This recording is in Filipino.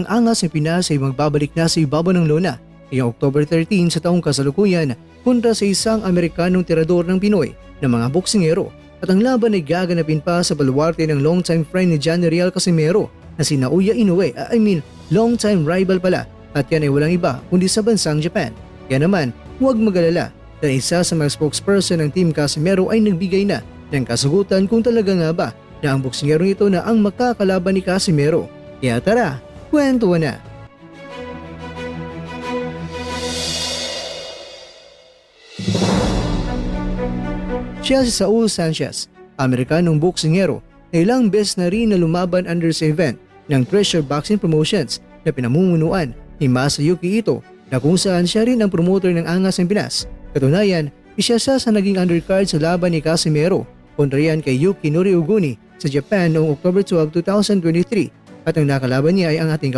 Ang angas ng Pinas ay magbabalik na sa ibabaw ng lona ngayong October 13 sa taong kasalukuyan kontra sa isang Amerikanong tirador ng Pinoy na mga boksingero at ang laban ay gaganapin pa sa baluarte ng longtime friend ni Johnny Real Casimero na si Naoya Inoue, longtime rival pala at yan ay walang iba kundi sa bansang Japan. Kaya naman, huwag mag-alala dahil isa sa mga spokesperson ng Team Casimero ay nagbigay na ng kasagutan kung talaga nga ba na ang boksingero ito na ang makakalaban ni Casimero. Kaya tara, kwento na! Siya si Saul Sanchez, Amerikanong boksingero na ilang beses na rin na lumaban under sa event ng Treasure Boxing Promotions na pinamumunuan ni Masayuki Ito na kung saan siya rin ang promoter ng Angas ng Pinas. Katunayan, isa siya sa naging undercard sa laban ni Casimero kontra yan kay Yukinori Oguni sa Japan noong October 12, 2023 at ang nakalaban niya ay ang ating